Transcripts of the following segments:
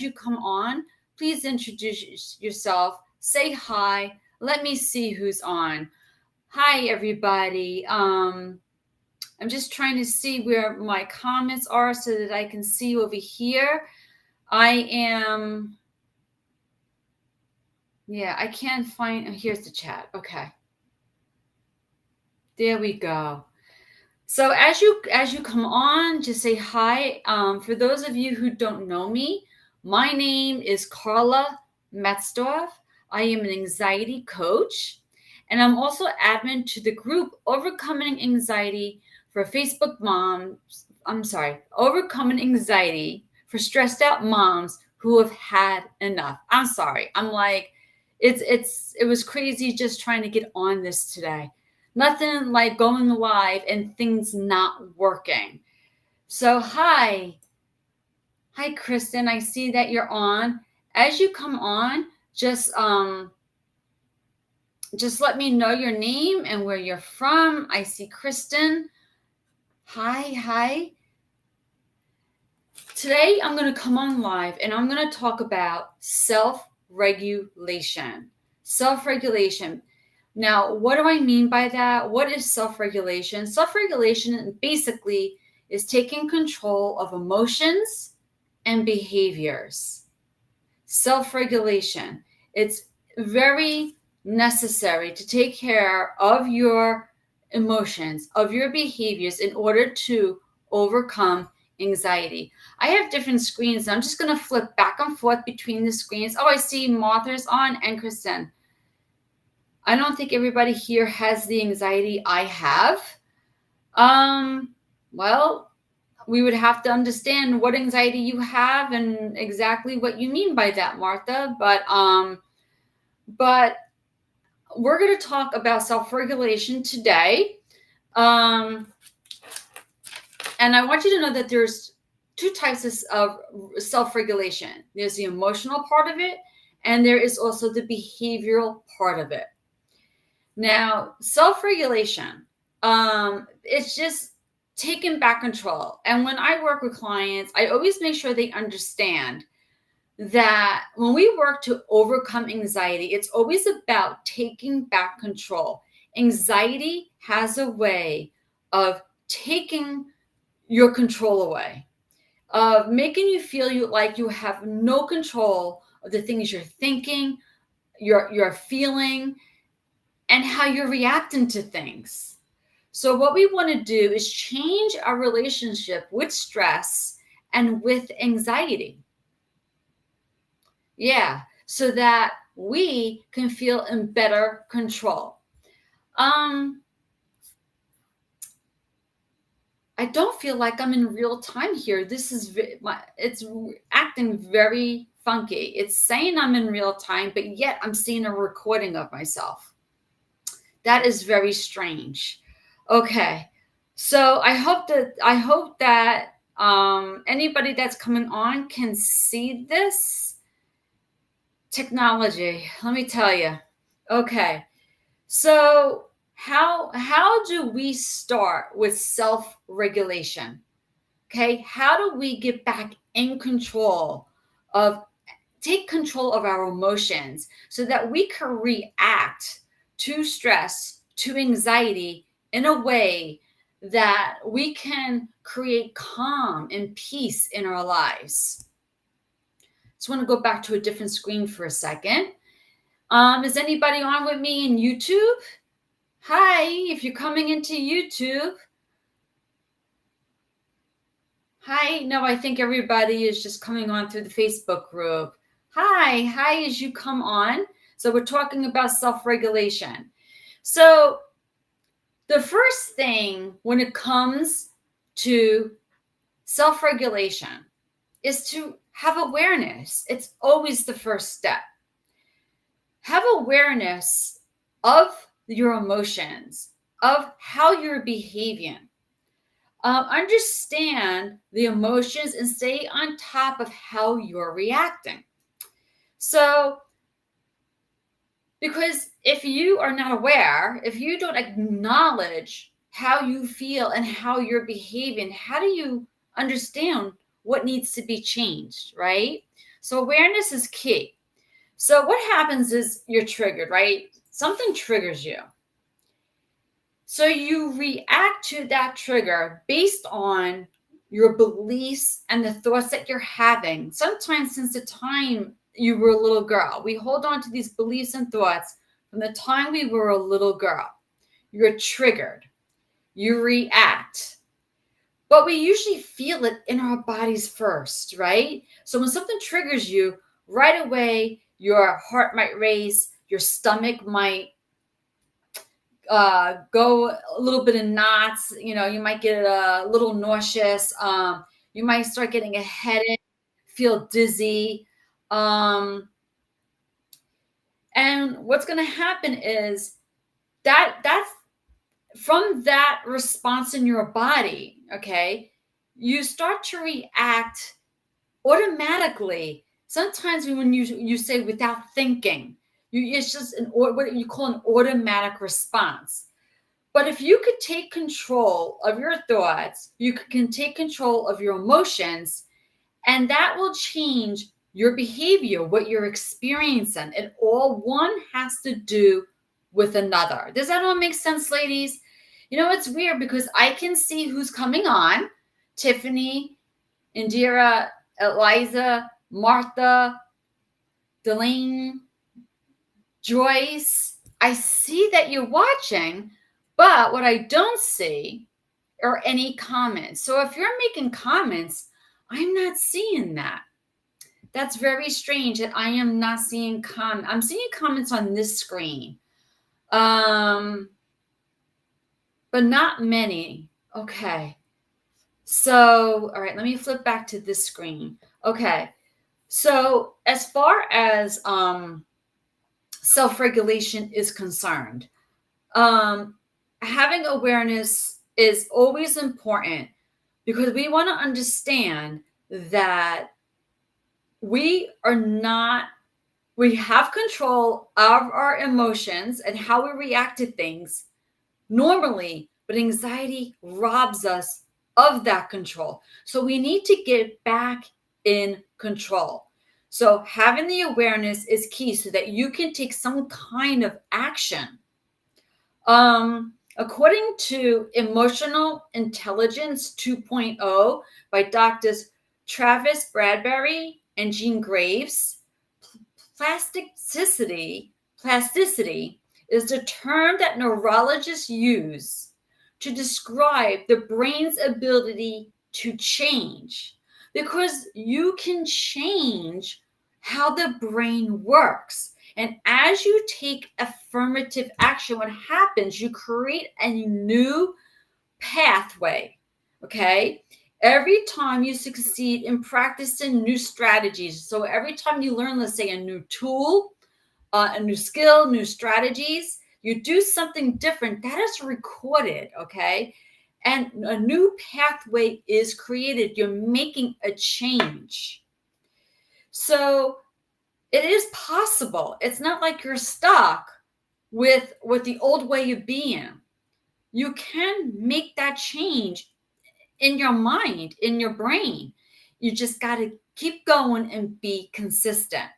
you come on, please introduce yourself, say hi, let me see who's on. Hi, everybody. I'm just trying to see where my comments are so that I can see over here. I can't find, oh, here's the chat. Okay. There we go. So as you come on, just say hi. For those of you who don't know me, my name is Carla Metzdorf. I am an anxiety coach, and I'm also admin to the group Overcoming Anxiety for Facebook Moms. Overcoming Anxiety for Stressed Out Moms who have had enough. I'm sorry. I'm like, it was crazy just trying to get on this today. Nothing like going live and things not working. So hi, Kristen. I see that you're on. As you come on, just let me know your name and where you're from. I see Kristen. Hi. Today I'm going to come on live and I'm going to talk about self-regulation. Self-regulation. Now, what do I mean by that? What is self-regulation? Self-regulation basically is taking control of emotions and behaviors. Self-regulation. It's very necessary to take care of your emotions, of your behaviors in order to overcome anxiety. I have different screens. I'm just going to flip back and forth between the screens. Oh, I see Martha's on and Kristen. I don't think everybody here has the anxiety I have. Well, we would have to understand what anxiety you have and exactly what you mean by that, Martha. But we're going to talk about self-regulation today. And I want you to know that there's two types of self-regulation. There's the emotional part of it, and there is also the behavioral part of it. Now, self-regulation, it's just taking back control. And when I work with clients, I always make sure they understand that when we work to overcome anxiety, it's always about taking back control. Anxiety has a way of taking your control away, of making you feel like you have no control of the things you're thinking, you're feeling, and how you're reacting to things. So what we want to do is change our relationship with stress and with anxiety. Yeah, so that we can feel in better control. I don't feel like I'm in real time here. This is it's acting very funky. It's saying I'm in real time, but yet I'm seeing a recording of myself. That is very strange. Okay, so I hope that anybody that's coming on can see this technology. Let me tell you. Okay, so how do we start with self-regulation? Okay, how do we get back in control take control of our emotions so that we can react to stress, to anxiety in a way that we can create calm and peace in our lives? Just want to go back to a different screen for a second. Is anybody on with me in YouTube? Hi, if you're coming into YouTube. Hi, no, I think everybody is just coming on through the Facebook group. Hi, as you come on. So we're talking about self-regulation. So the first thing when it comes to self-regulation is to have awareness. It's always the first step. Have awareness of your emotions, of how you're behaving. Understand the emotions and stay on top of how you're reacting. So, because if you are not aware, if you don't acknowledge how you feel and how you're behaving, how do you understand what needs to be changed, right? So awareness is key. So what happens is you're triggered, right? Something triggers you. So you react to that trigger based on your beliefs and the thoughts that you're having. Sometimes since the time you were a little girl, we hold on to these beliefs and thoughts from the time we were a little girl. You're triggered. You react. But we usually feel it in our bodies first, right? So when something triggers you, right away, your heart might race, your stomach might go a little bit in knots. You might get a little nauseous. You might start getting a headache, feel dizzy. And what's going to happen is that's from that response in your body, okay, you start to react automatically. Sometimes when you say without thinking, it's just what you call an automatic response. But if you could take control of your thoughts, you can take control of your emotions, and that will change your behavior, what you're experiencing. And all one has to do with another. Does that all make sense, ladies? It's weird because I can see who's coming on. Tiffany, Indira, Eliza, Martha, Delane, Joyce. I see that you're watching, but what I don't see are any comments. So if you're making comments, I'm not seeing that. That's very strange that I am not seeing comments. I'm seeing comments on this screen. But not many. Okay. So, all right, let me flip back to this screen. Okay. So as far as self-regulation is concerned, having awareness is always important because we want to understand that we have control of our emotions and how we react to things normally, but anxiety robs us of that control. So we need to get back in control. So having the awareness is key so that you can take some kind of action. According to Emotional Intelligence 2.0 by Doctors Travis Bradbury and Jean Graves, plasticity is the term that neurologists use to describe the brain's ability to change, because you can change how the brain works. And as you take affirmative action, what happens, you create a new pathway, okay? Every time you succeed in practicing new strategies, so every time you learn, let's say, a new tool, a new skill, new strategies, you do something different, that is recorded, okay? And a new pathway is created. You're making a change. So it is possible. It's not like you're stuck with the old way of being. You can make that change in your mind, in your brain. You just got to keep going and be consistent.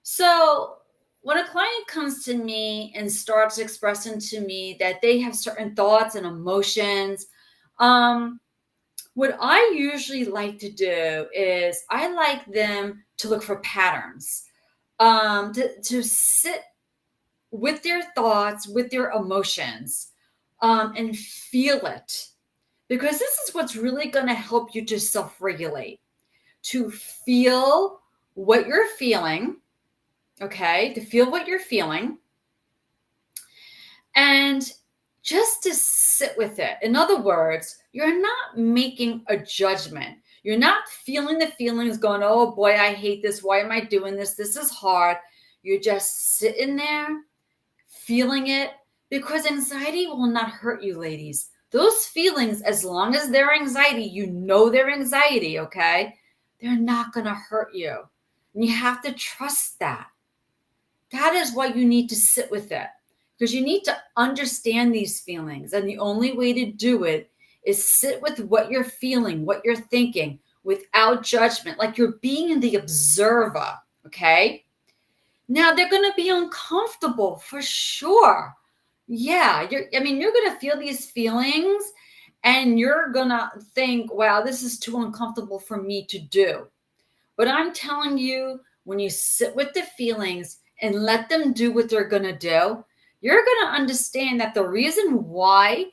So when a client comes to me and starts expressing to me that they have certain thoughts and emotions, what I usually like to do is I like them to look for patterns, to sit with their thoughts, with their emotions, and feel it. Because this is what's really going to help you to self-regulate, to feel what you're feeling, okay? To feel what you're feeling, and just to sit with it. In other words, you're not making a judgment. You're not feeling the feelings going, oh boy, I hate this. Why am I doing this? This is hard. You're just sitting there, feeling it, because anxiety will not hurt you, ladies. Those feelings, as long as they're anxiety, you know they're anxiety, okay? They're not going to hurt you. And you have to trust that. That is why you need to sit with it, because you need to understand these feelings. And the only way to do it is sit with what you're feeling, what you're thinking, without judgment, like you're being the observer, okay? Now they're going to be uncomfortable for sure. Yeah, you're going to feel these feelings and you're going to think, wow, this is too uncomfortable for me to do. But I'm telling you, when you sit with the feelings and let them do what they're going to do, you're going to understand that the reason why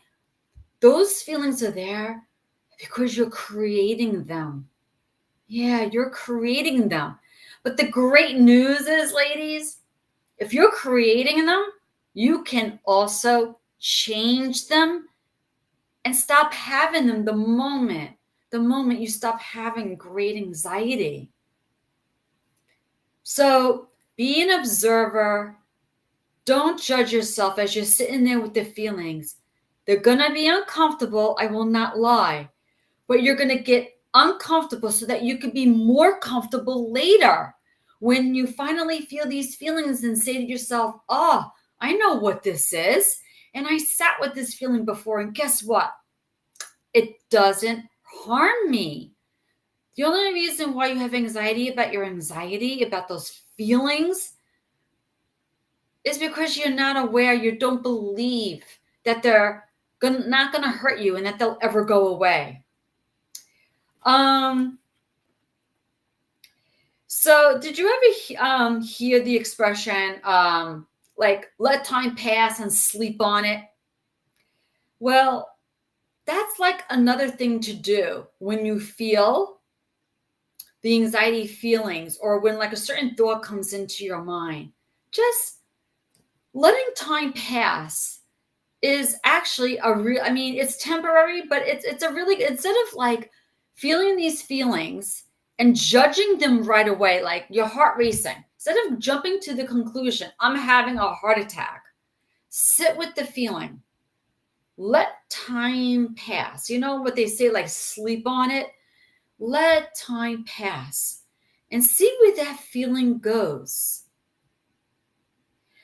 those feelings are there because you're creating them. Yeah, you're creating them. But the great news is, ladies, if you're creating them, you can also change them and stop having them the moment you stop having great anxiety. So be an observer. Don't judge yourself as you're sitting there with the feelings. They're going to be uncomfortable, I will not lie, but you're going to get uncomfortable so that you can be more comfortable later when you finally feel these feelings and say to yourself, oh, I know what this is. And I sat with this feeling before, and guess what? It doesn't harm me. The only reason why you have anxiety about your anxiety, about those feelings, is because you're not aware, you don't believe that they're not going to hurt you and that they'll ever go away. So did you ever hear the expression, like, let time pass and sleep on it? Well, that's like another thing to do when you feel the anxiety feelings or when like a certain thought comes into your mind. Just letting time pass is actually it's temporary, but it's a really, instead of like feeling these feelings and judging them right away, like your heart racing, instead of jumping to the conclusion, I'm having a heart attack, sit with the feeling, let time pass. You know what they say, like sleep on it, let time pass and see where that feeling goes.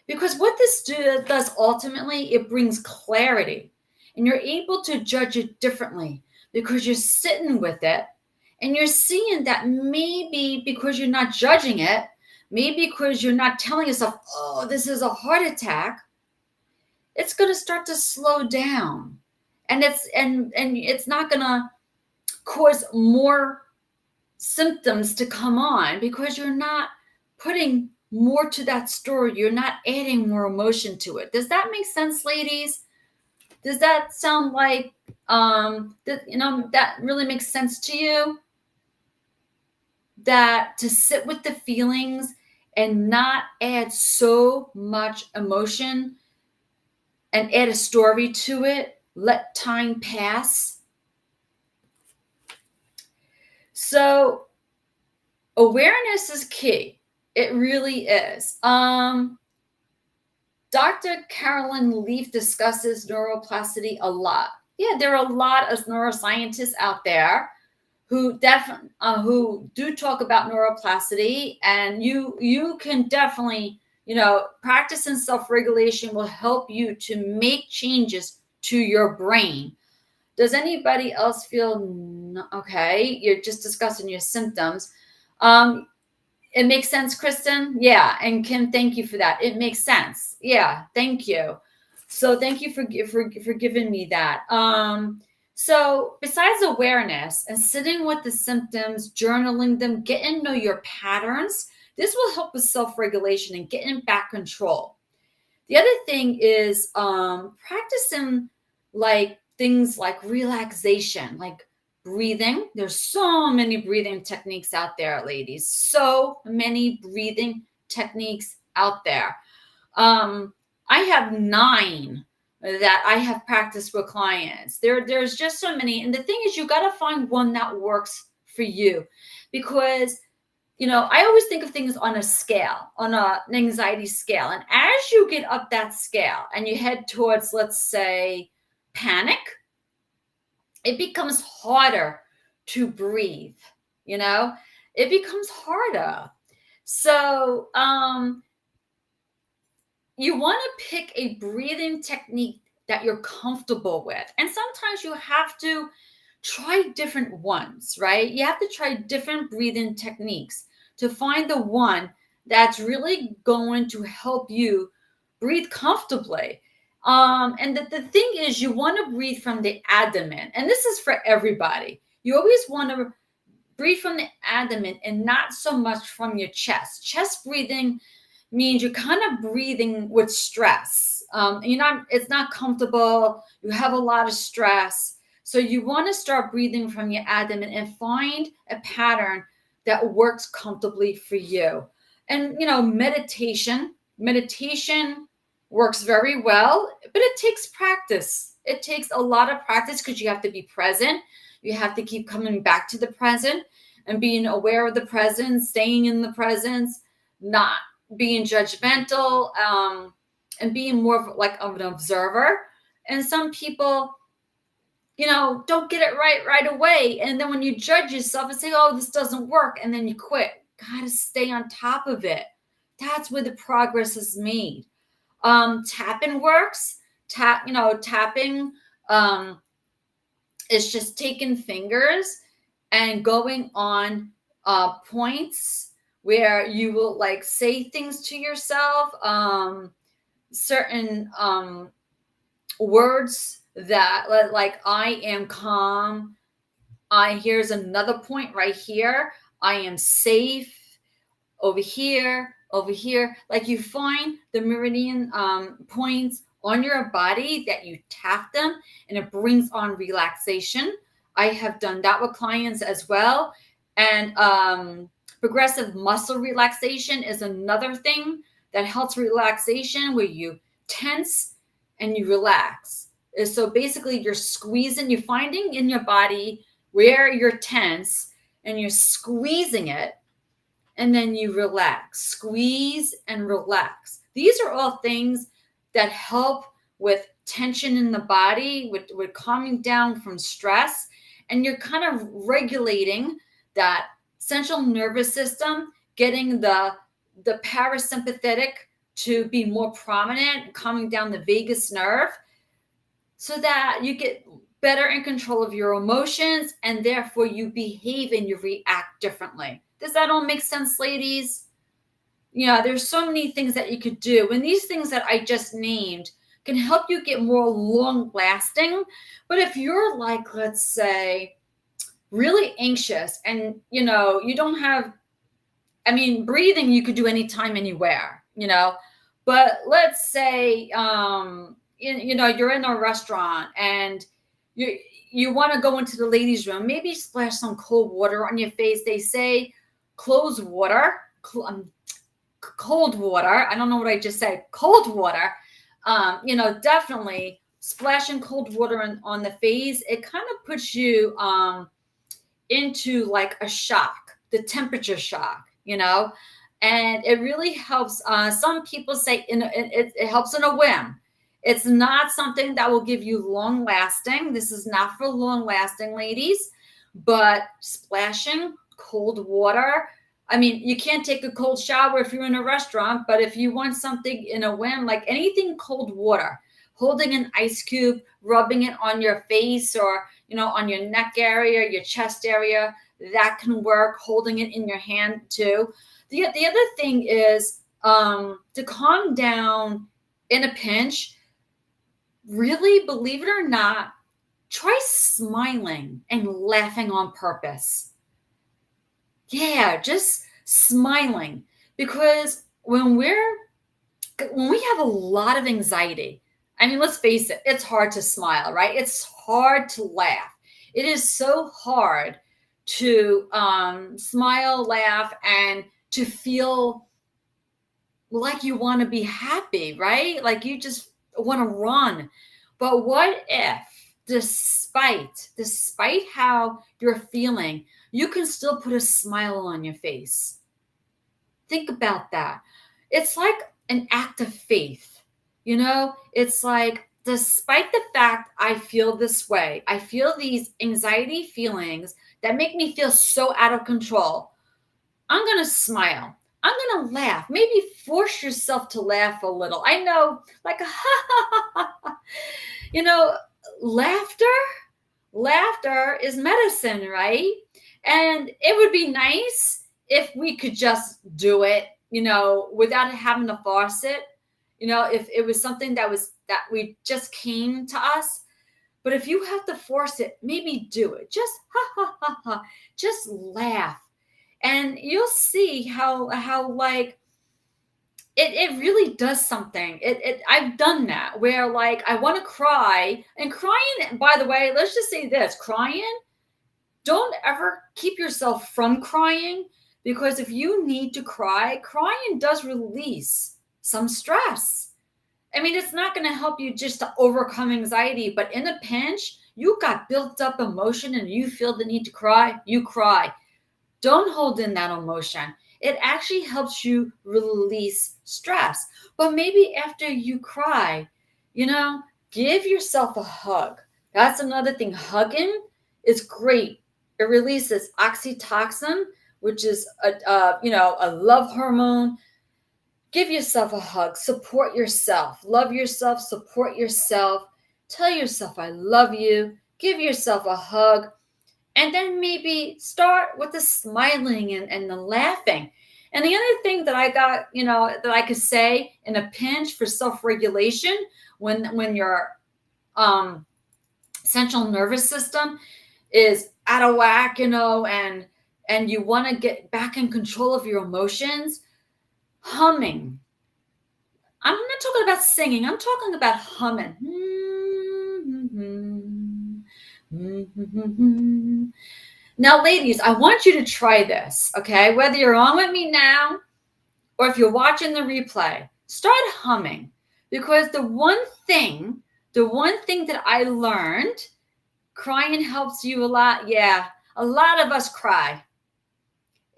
Because what this does ultimately, it brings clarity and you're able to judge it differently because you're sitting with it and you're seeing that maybe because you're not judging it, maybe because you're not telling yourself, oh, this is a heart attack, it's going to start to slow down. And it's not going to cause more symptoms to come on because you're not putting more to that story. You're not adding more emotion to it. Does that make sense, ladies? Does that sound like that really makes sense to you? That to sit with the feelings and not add so much emotion and add a story to it, let time pass. So awareness is key. It really is. Dr. Caroline Leaf discusses neuroplasticity a lot. Yeah, there are a lot of neuroscientists out there who who do talk about neuroplasticity, and you can definitely, practicing self-regulation will help you to make changes to your brain. Does anybody else feel okay? You're just discussing your symptoms. It makes sense, Kristen? Yeah. And Kim, thank you for that. It makes sense. Yeah. Thank you. So thank you for giving me that. So besides awareness and sitting with the symptoms, journaling them, getting to know your patterns, this will help with self-regulation and getting back control. The other thing is practicing like things like relaxation, like breathing. There's so many breathing techniques out there, ladies. So many breathing techniques out there. I have 9 that I have practiced with clients. There's just so many. And the thing is, you got to find one that works for you, because I always think of things on a scale, on an anxiety scale. And as you get up that scale and you head towards, let's say, panic, it becomes harder to breathe. It becomes harder. So you want to pick a breathing technique that you're comfortable with. And sometimes you have to try different ones, right? You have to try different breathing techniques to find the one that's really going to help you breathe comfortably. And the thing is, you want to breathe from the abdomen, and this is for everybody. You always want to breathe from the abdomen and not so much from your chest. Chest breathing means you're kind of breathing with stress. It's not comfortable. You have a lot of stress. So you want to start breathing from your abdomen and find a pattern that works comfortably for you. And meditation works very well, but it takes practice. It takes a lot of practice because you have to be present. You have to keep coming back to the present and being aware of the present, staying in the presence, not being judgmental, and being more of like of an observer. And some people, don't get it right away. And then when you judge yourself and say, oh, this doesn't work, and then you quit, gotta stay on top of it. That's where the progress is made. Tapping works. Tapping is just taking fingers and going on points where you will like say things to yourself, certain words that like I am calm. Here's another point right here. I am safe. Over here, over here. Like you find the meridian points on your body that you tap them, and it brings on relaxation. I have done that with clients as well. And progressive muscle relaxation is another thing that helps relaxation, where you tense and you relax. So basically you're finding in your body where you're tense and you're squeezing it, and then you relax, squeeze and relax. These are all things that help with tension in the body, with calming down from stress. And you're kind of regulating that central nervous system, getting the parasympathetic to be more prominent, calming down the vagus nerve, so that you get better in control of your emotions, and therefore you behave and you react differently. Does that all make sense, ladies? There's so many things that you could do. And these things that I just named can help you get more long lasting. But if you're like, let's say, really anxious and, you don't have, breathing you could do anytime, anywhere, but let's say, you're in a restaurant and you want to go into the ladies' room, maybe splash some cold water on your face. They say cold water. I don't know what I just said. Cold water. Definitely splashing cold water on the face. It kind of puts you into like a shock, the temperature shock, and it really helps. Some people say it helps in a whim. It's not something that will give you long lasting. This is not for long lasting, ladies, but splashing cold water. You can't take a cold shower if you're in a restaurant, but if you want something in a whim, like anything cold water, holding an ice cube, rubbing it on your face or, on your neck area, your chest area, that can work. Holding it in your hand too. The other thing is to calm down in a pinch. Really, believe it or not, try smiling and laughing on purpose. Yeah, just smiling. Because when we have a lot of anxiety, let's face it, it's hard to smile, right? It's hard to laugh. It is so hard to smile, laugh, and to feel like you want to be happy, right? Like you just want to run. But what if, despite how you're feeling, you can still put a smile on your face? Think about that. It's like an act of faith. It's like, despite the fact I feel this way, I feel these anxiety feelings that make me feel so out of control, I'm going to smile. I'm going to laugh. Maybe force yourself to laugh a little. I know, like, laughter laughter is medicine, right? And it would be nice if we could just do it, without having to force it. If it was something that we just came to us. But if you have to force it, maybe do it. Just ha ha ha ha. Just laugh. And you'll see how like it really does something. I've done that where like I want to cry, and crying, by the way, let's just say this, crying, don't ever keep yourself from crying, because if you need to cry, crying does release some stress. I mean, it's not going to help you just to overcome anxiety, but in a pinch, you got built up emotion and you feel the need to cry, you cry. Don't hold in that emotion. It actually helps you release stress. But maybe after you cry, give yourself a hug. That's another thing. Hugging is great. It releases oxytocin, which is a love hormone. Give yourself a hug. Support yourself. Love yourself. Support yourself. Tell yourself, I love you. Give yourself a hug. And then maybe start with the smiling and the laughing. And the other thing that I got, that I could say in a pinch for self-regulation when your central nervous system is out of whack, and you want to get back in control of your emotions, humming. I'm not talking about singing. I'm talking about humming. Now, ladies, I want you to try this, okay? Whether you're on with me now or if you're watching the replay, start humming, because the one thing that I learned, crying helps you a lot. Yeah, a lot of us cry.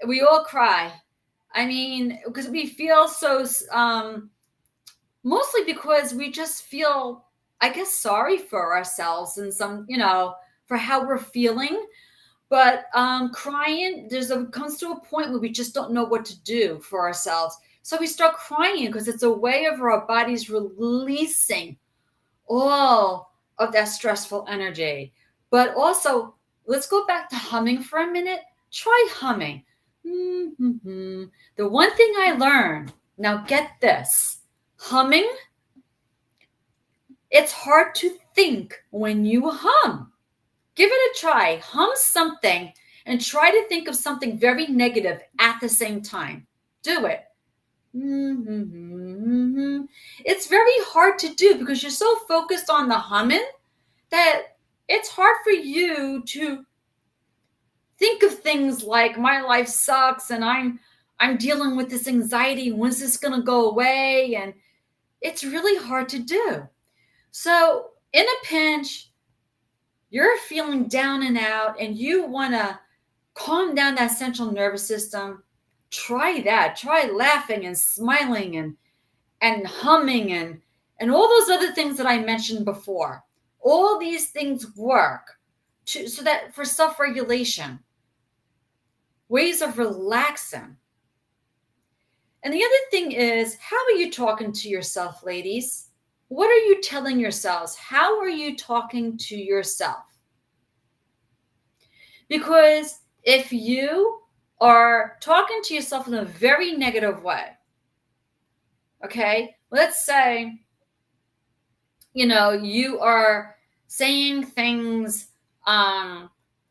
We all cry. I mean, because we feel so, mostly because we just feel, I guess, sorry for ourselves and for how we're feeling. But crying, comes to a point where we just don't know what to do for ourselves. So we start crying because it's a way of our bodies releasing all of that stressful energy. But also, let's go back to humming for a minute. Try humming. The one thing I learned, now get this, humming, it's hard to think when you hum. Give it a try. Hum something and try to think of something very negative at the same time. Do it. It's very hard to do because you're so focused on the humming that it's hard for you to think of things like, my life sucks and I'm dealing with this anxiety. When's this going to go away? And it's really hard to do. So in a pinch, you're feeling down and out and you want to calm down that central nervous system, try that. Try laughing and smiling and humming and all those other things that I mentioned before. All these things work so that for self-regulation, ways of relaxing. And the other thing is, how are you talking to yourself, ladies? What are you telling yourselves? How are you talking to yourself? Because if you are talking to yourself in a very negative way, okay, let's say, you are saying things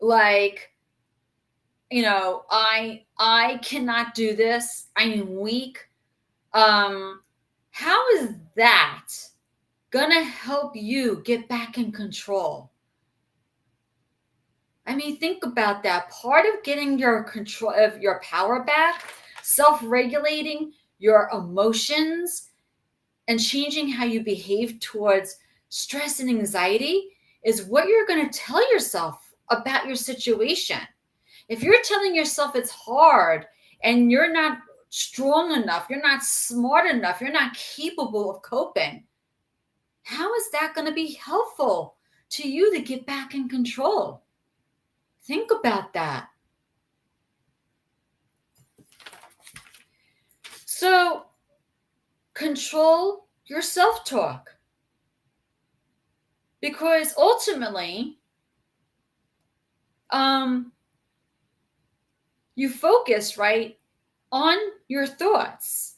like, I cannot do this. I am weak. How is that gonna help you get back in control? I mean, think about that. Part of getting your control of your power back, self-regulating your emotions, and changing how you behave towards stress and anxiety is what you're going to tell yourself about your situation. If you're telling yourself it's hard and you're not strong enough, you're not smart enough, you're not capable of coping, how is that going to be helpful to you to get back in control? Think about that. So, control your self-talk. Because ultimately, you focus, right, on your thoughts.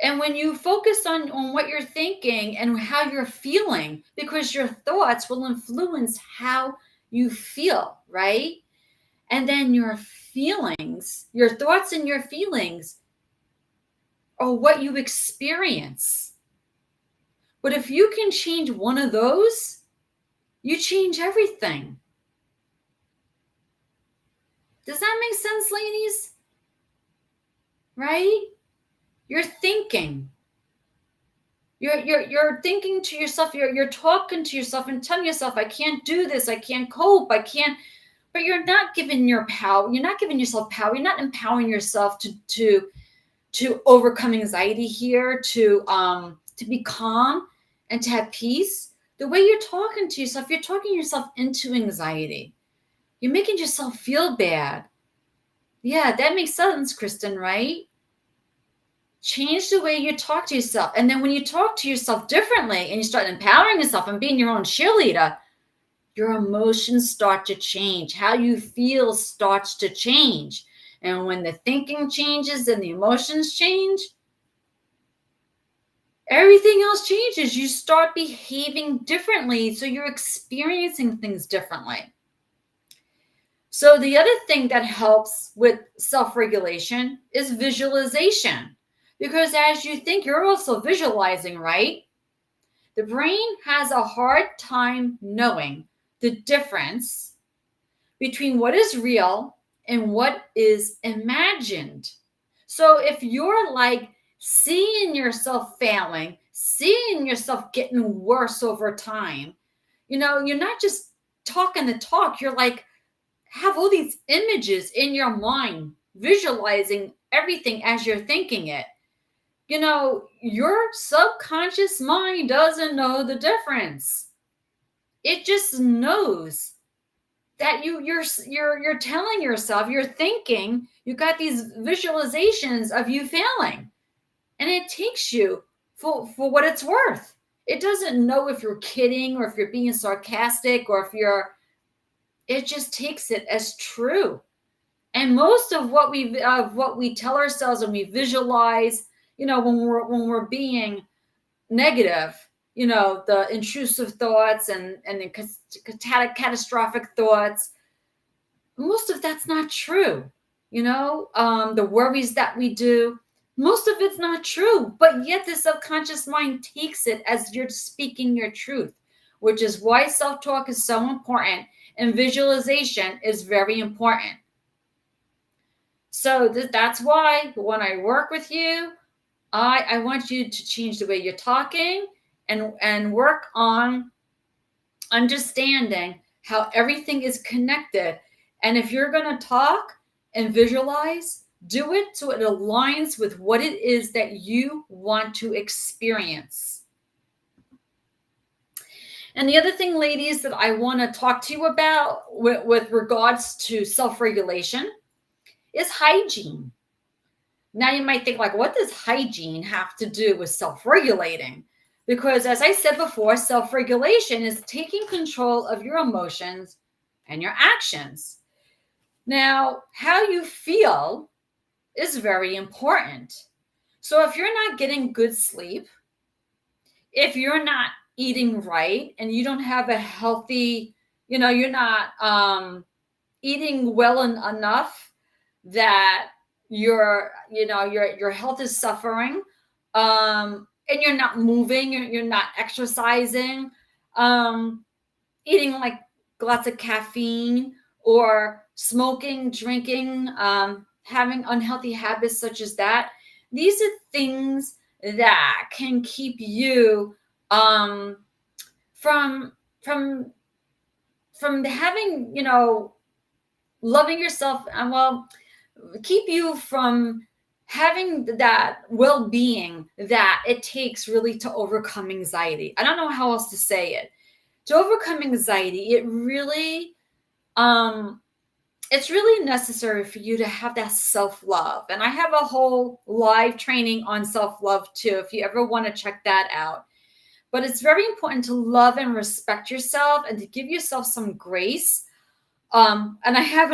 And when you focus on what you're thinking and how you're feeling, because your thoughts will influence how you feel, right? And then your feelings, your thoughts and your feelings are what you experience. But if you can change one of those, you change everything. Does that make sense, ladies? Right? You're thinking. You're thinking to yourself, you're talking to yourself and telling yourself, I can't do this, I can't cope, I can't, but you're not giving your power, you're not giving yourself power, you're not empowering yourself to overcome anxiety here, to be calm and to have peace. The way you're talking to yourself, you're talking yourself into anxiety. You're making yourself feel bad. Yeah, that makes sense, Kristen, right? Change the way you talk to yourself. And then when you talk to yourself differently and you start empowering yourself and being your own cheerleader, your emotions start to change. How you feel starts to change. And when the thinking changes and the emotions change, everything else changes. You start behaving differently. So you're experiencing things differently. So the other thing that helps with self-regulation is visualization. Because as you think, you're also visualizing, right? The brain has a hard time knowing the difference between what is real and what is imagined. So if you're like seeing yourself failing, seeing yourself getting worse over time, you're not just talking the talk, you're like, have all these images in your mind, visualizing everything as you're thinking it. Your subconscious mind doesn't know the difference. It just knows that you're telling yourself, you're thinking, you got these visualizations of you failing. And it takes you for what it's worth. It doesn't know if you're kidding or if you're being sarcastic or it just takes it as true. And most of what we tell ourselves and we visualize, when we're being negative, the intrusive thoughts and the catastrophic thoughts, most of that's not true. The worries that we do, most of it's not true, but yet the subconscious mind takes it as you're speaking your truth, which is why self-talk is so important and visualization is very important. So that's why when I work with you, I want you to change the way you're talking and work on understanding how everything is connected. And if you're going to talk and visualize, do it so it aligns with what it is that you want to experience. And the other thing, ladies, that I want to talk to you about with regards to self-regulation is hygiene. Now you might think, like, what does hygiene have to do with self-regulating? Because as I said before, self-regulation is taking control of your emotions and your actions. Now, how you feel is very important. So if you're not getting good sleep, if you're not eating right and you don't have a healthy, you're not eating well enough that your health is suffering, and you're not moving, you're not exercising, eating like lots of caffeine or smoking, drinking, having unhealthy habits such as that. These are things that can keep you from having, loving yourself, and keep you from having that well-being that it takes really to overcome anxiety. I don't know how else to say it. To overcome anxiety, it's really necessary for you to have that self-love. And I have a whole live training on self-love too, if you ever want to check that out. But it's very important to love and respect yourself and to give yourself some grace. And I have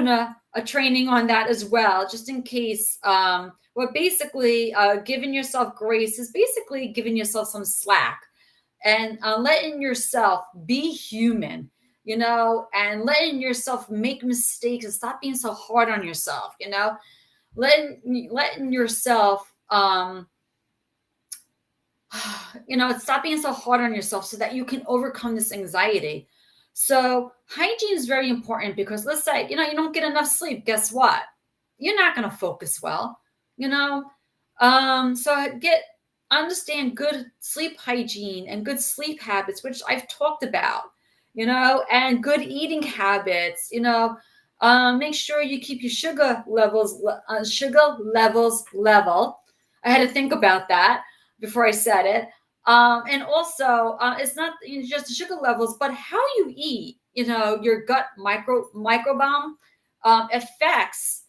a training on that as well, just in case. Well, basically, giving yourself grace is basically giving yourself some slack and letting yourself be human, and letting yourself make mistakes and stop being so hard on yourself, letting yourself, stop being so hard on yourself so that you can overcome this anxiety. So hygiene is very important because let's say, you don't get enough sleep. Guess what? You're not going to focus well, so understand good sleep hygiene and good sleep habits, which I've talked about, and good eating habits, make sure you keep your sugar levels level. I had to think about that before I said it. And also, it's not just the sugar levels, but how you eat. Your gut microbiome affects,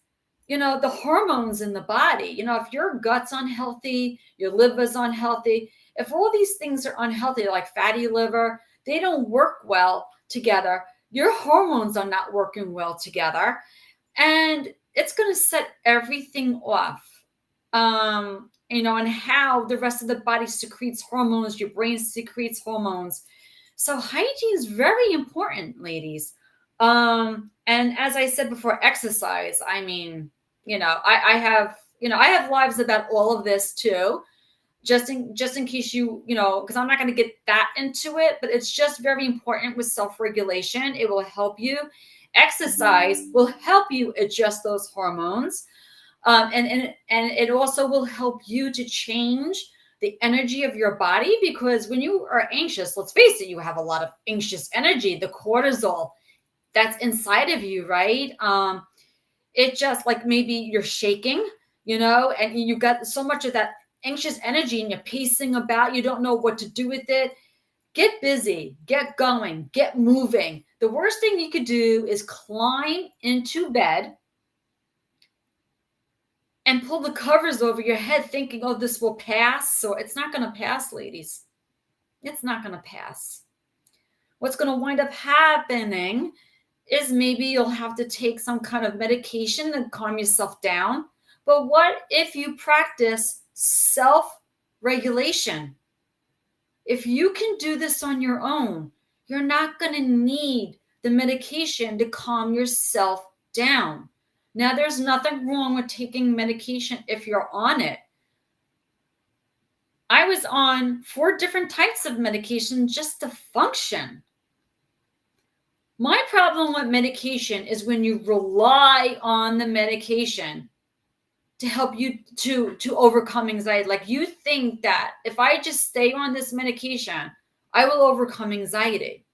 the hormones in the body. If your gut's unhealthy, your liver's unhealthy. If all these things are unhealthy, like fatty liver, they don't work well together. Your hormones are not working well together, and it's going to set everything off. And how the rest of the body secretes hormones, your brain secretes hormones. So hygiene is very important, ladies. And as I said before, exercise. I mean, I have lives about all of this too, just in case because I'm not going to get that into it, but it's just very important with self-regulation. It will help you. Exercise will help you adjust those hormones. And it also will help you to change the energy of your body, because when you are anxious, let's face it, you have a lot of anxious energy, the cortisol that's inside of you, right? It just like maybe you're shaking, and you got so much of that anxious energy and you're pacing about, you don't know what to do with it. Get busy, get going, get moving. The worst thing you could do is climb into bed and pull the covers over your head thinking, oh, this will pass. So it's not going to pass, ladies. It's not going to pass. What's going to wind up happening is maybe you'll have to take some kind of medication and calm yourself down. But what if you practice self-regulation? If you can do this on your own, you're not going to need the medication to calm yourself down. Now, there's nothing wrong with taking medication if you're on it. I was on 4 different types of medication just to function. My problem with medication is when you rely on the medication to help you to overcome anxiety. Like you think that if I just stay on this medication, I will overcome anxiety.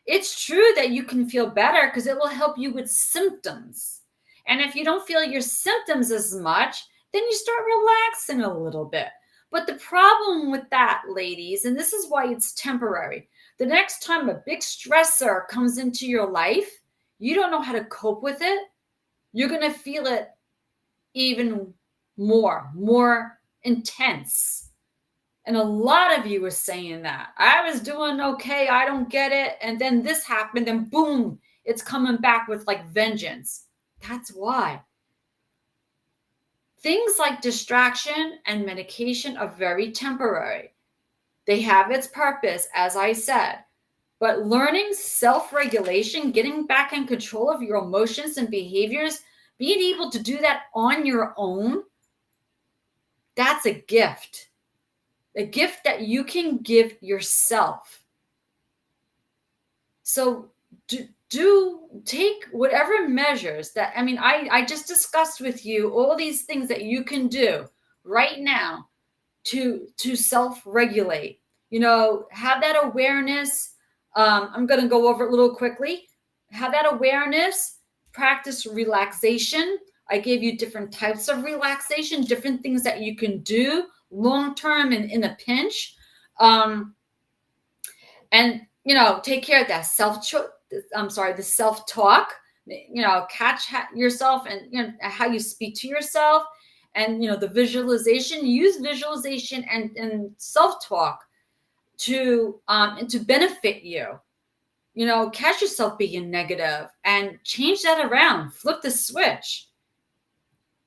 It's true that you can feel better because it will help you with symptoms. And if you don't feel your symptoms as much, then you start relaxing a little bit. But the problem with that, ladies, and this is why it's temporary, the next time a big stressor comes into your life, you don't know how to cope with it, you're going to feel it even more intense. And a lot of you are saying that. I was doing okay, I don't get it. And then this happened and boom, it's coming back with like vengeance. That's why. Things like distraction and medication are very temporary. They have its purpose, as I said. But learning self-regulation, getting back in control of your emotions and behaviors, being able to do that on your own, that's a gift. A gift that you can give yourself. So take whatever measures that, I just discussed with you all these things that you can do right now to self-regulate. Have that awareness. I'm going to go over it a little quickly. Have that awareness, practice relaxation. I gave you different types of relaxation, different things that you can do long-term and in a pinch. And, take care of that the self-talk, catch yourself and, how you speak to yourself and, the visualization, use visualization and self-talk to benefit you. Catch yourself being negative and change that around. Flip the switch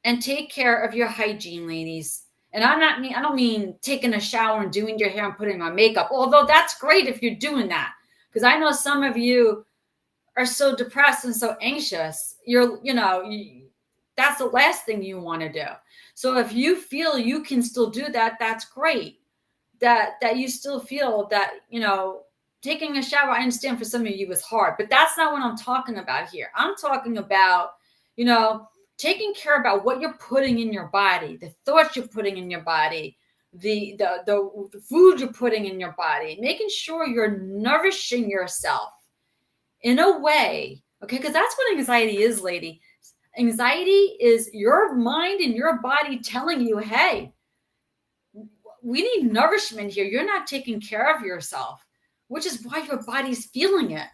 and take care of your hygiene, ladies. And I don't mean taking a shower and doing your hair and putting on makeup, although that's great if you're doing that. Because I know some of you are so depressed and so anxious. That's the last thing you want to do. So if you feel you can still do that, that's great. That you still feel that, taking a shower, I understand for some of you is hard, but that's not what I'm talking about here. I'm talking about, taking care about what you're putting in your body, the thoughts you're putting in your body, the food you're putting in your body, making sure you're nourishing yourself in a way, okay? Because that's what anxiety is, lady. Anxiety is your mind and your body telling you, hey, we need nourishment here. You're not taking care of yourself, which is why your body's feeling it.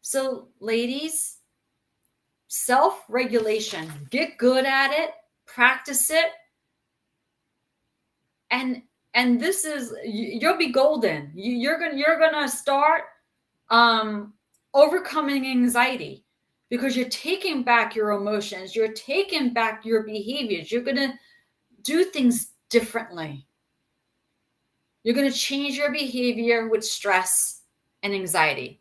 So, ladies, self-regulation, get good at it, practice it, and this is, you'll be golden. You're gonna start overcoming anxiety because you're taking back your emotions, you're taking back your behaviors. You're gonna do things differently. You're gonna change your behavior with stress and anxiety.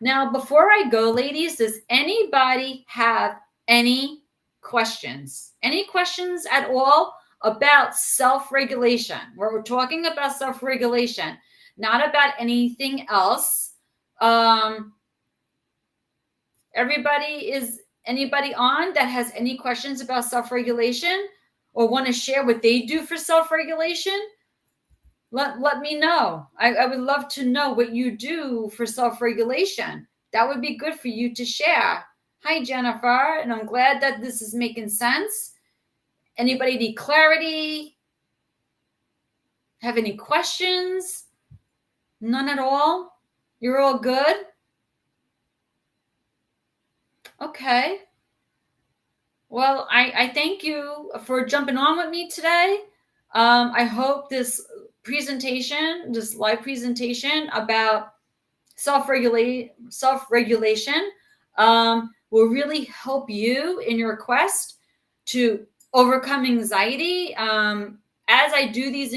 Now, before I go, ladies, does anybody have any questions? Any questions at all about self-regulation? Where we're talking about self-regulation, not about anything else. Anybody on that has any questions about self-regulation or want to share what they do for self-regulation? Let me know. I would love to know what you do for self-regulation. That would be good for you to share. Hi, Jennifer, and I'm glad that this is making sense. Anybody need clarity? Have any questions? None at all? You're all good? Okay. Well, I thank you for jumping on with me today. I hope this live presentation about self-regulation will really help you in your quest to overcome anxiety. As I do these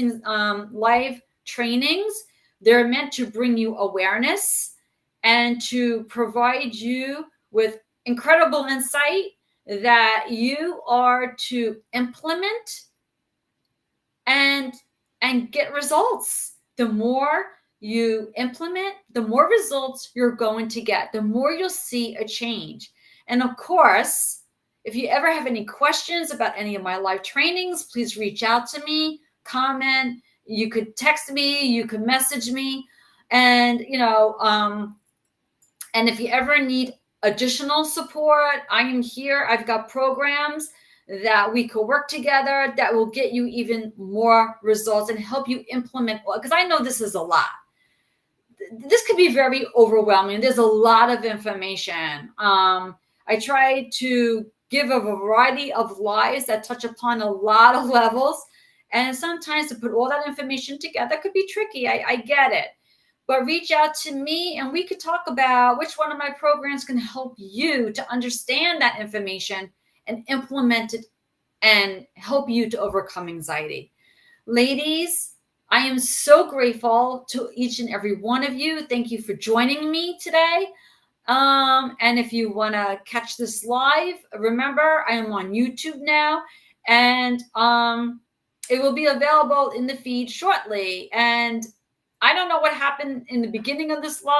live trainings, they're meant to bring you awareness and to provide you with incredible insight that you are to implement and get results. The more you implement, the more results you're going to get, the more you'll see a change. And of course, if you ever have any questions about any of my live trainings, please reach out to me, comment. You could text me, you could message me. And, and if you ever need additional support, I am here. I've got programs that we could work together that will get you even more results and help you implement, because I know this is a lot. This could be very overwhelming. There's a lot of information. I try to give a variety of lives that touch upon a lot of levels. And sometimes to put all that information together could be tricky. I get it. But reach out to me and we could talk about which one of my programs can help you to understand that information and implement it and help you to overcome anxiety. Ladies, I am so grateful to each and every one of you. Thank you for joining me today. And if you want to catch this live, remember I am on YouTube now, and it will be available in the feed shortly. And I don't know what happened in the beginning of this live.